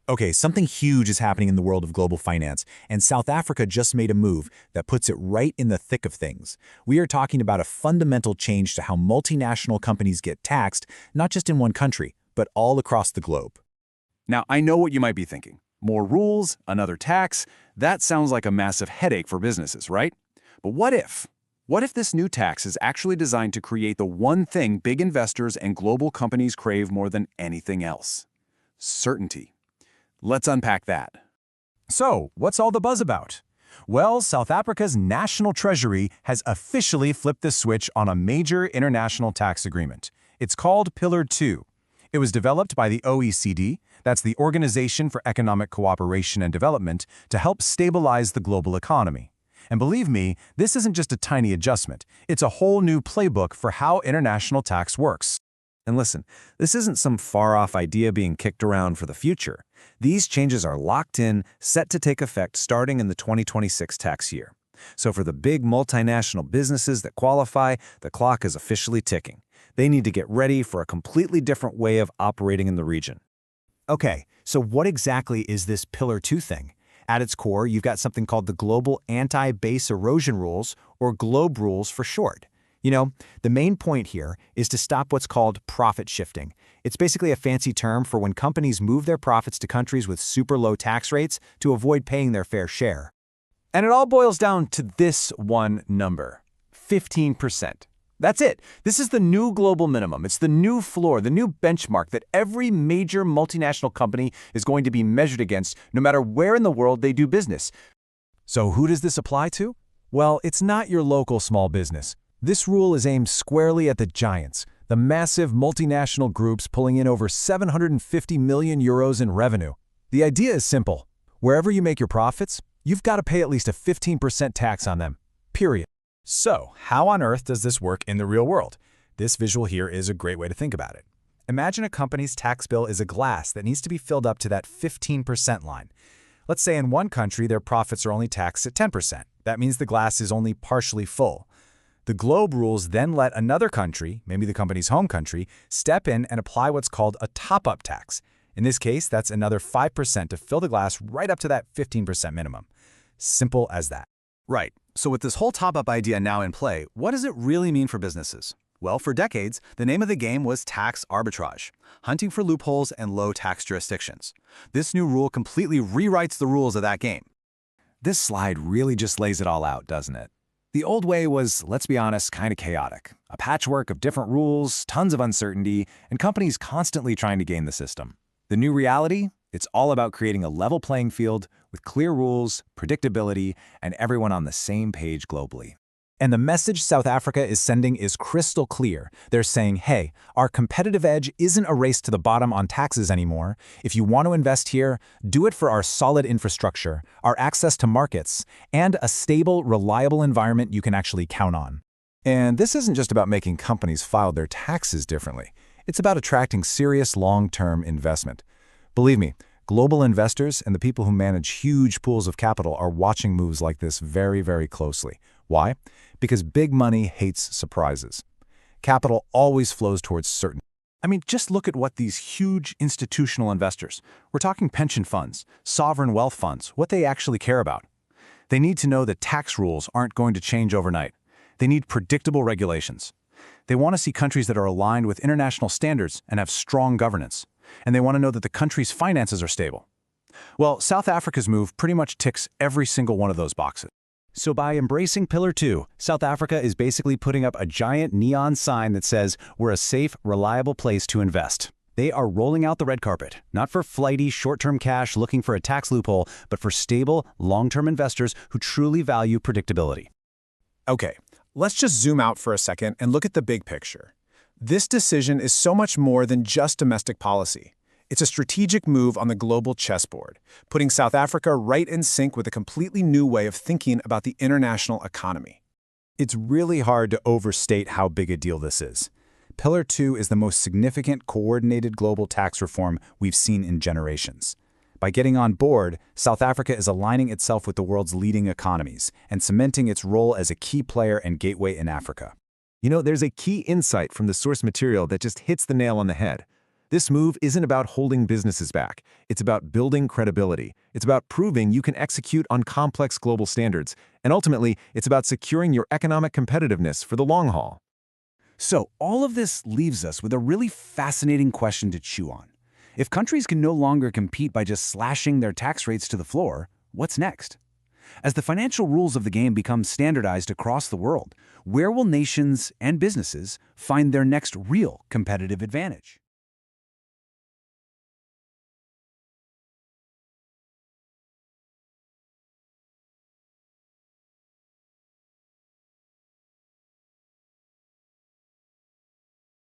Okay, something huge is happening in the world of global finance, and South Africa just made a move that puts it right in the thick of things. We are talking about a fundamental change to how multinational companies get taxed, not just in one country, but all across the globe. Now, I know what you might be thinking. More rules, another tax, that sounds like a massive headache for businesses, right? But what if? What if this new tax is actually designed to create the one thing big investors and global companies crave more than anything else? Certainty. Let's unpack that. So, what's all the buzz about? Well, South Africa's national treasury has officially flipped the switch on a major international tax agreement. It's called Pillar 2. It was developed by the OECD, that's the Organization for Economic Cooperation and Development, to help stabilize the global economy. And believe me, this isn't just a tiny adjustment. It's a whole new playbook for how international tax works. And listen, this isn't some far-off idea being kicked around for the future. These changes are locked in, set to take effect starting in the 2026 tax year. So for the big multinational businesses that qualify, the clock is officially ticking. They need to get ready for a completely different way of operating in the region. Okay, so what exactly is this Pillar 2 thing? At its core, you've got something called the Global Anti-Base Erosion Rules, or GLOBE rules for short. You know, the main point here is to stop what's called profit shifting. It's basically a fancy term for when companies move their profits to countries with super low tax rates to avoid paying their fair share. And it all boils down to this one number, 15%. That's it. This is the new global minimum. It's the new floor, the new benchmark that every major multinational company is going to be measured against, no matter where in the world they do business. So who does this apply to? Well, it's not your local small business. This rule is aimed squarely at the giants, the massive multinational groups pulling in over 750 million euros in revenue. The idea is simple. Wherever you make your profits, you've got to pay at least a 15% tax on them, period. So, how on earth does this work in the real world? This visual here is a great way to think about it. Imagine a company's tax bill is a glass that needs to be filled up to that 15% line. Let's say in one country their profits are only taxed at 10%. That means the glass is only partially full. The GLOBE rules then let another country, maybe the company's home country, step in and apply what's called a top-up tax. In this case, that's another 5% to fill the glass right up to that 15% minimum. Simple as that. Right. So with this whole top-up idea now in play, what does it really mean for businesses? Well, for decades, the name of the game was tax arbitrage, hunting for loopholes and low tax jurisdictions. This new rule completely rewrites the rules of that game. This slide really just lays it all out, doesn't it? The old way was, let's be honest, kind of chaotic. A patchwork of different rules, tons of uncertainty, and companies constantly trying to game the system. The new reality? It's all about creating a level playing field with clear rules, predictability, and everyone on the same page globally. And the message South Africa is sending is crystal clear. They're saying, hey, our competitive edge isn't a race to the bottom on taxes anymore. If you want to invest here, do it for our solid infrastructure, our access to markets, and a stable, reliable environment you can actually count on. And this isn't just about making companies file their taxes differently. It's about attracting serious long-term investment. Believe me, global investors and the people who manage huge pools of capital are watching moves like this very, very closely. Why? Because big money hates surprises. Capital always flows towards certainty. I mean, just look at what these huge institutional investors, we're talking pension funds, sovereign wealth funds, what they actually care about. They need to know that tax rules aren't going to change overnight. They need predictable regulations. They want to see countries that are aligned with international standards and have strong governance. And they want to know that the country's finances are stable. Well, South Africa's move pretty much ticks every single one of those boxes. So by embracing Pillar 2, South Africa is basically putting up a giant neon sign that says, we're a safe, reliable place to invest. They are rolling out the red carpet, not for flighty, short-term cash looking for a tax loophole, but for stable, long-term investors who truly value predictability. Okay, let's just zoom out for a second and look at the big picture. This decision is so much more than just domestic policy. It's a strategic move on the global chessboard, putting South Africa right in sync with a completely new way of thinking about the international economy. It's really hard to overstate how big a deal this is. Pillar 2 is the most significant coordinated global tax reform we've seen in generations. By getting on board, South Africa is aligning itself with the world's leading economies and cementing its role as a key player and gateway in Africa. You know, there's a key insight from the source material that just hits the nail on the head. This move isn't about holding businesses back. It's about building credibility. It's about proving you can execute on complex global standards. And ultimately, it's about securing your economic competitiveness for the long haul. So all of this leaves us with a really fascinating question to chew on. If countries can no longer compete by just slashing their tax rates to the floor, what's next? As the financial rules of the game become standardized across the world, where will nations and businesses find their next real competitive advantage?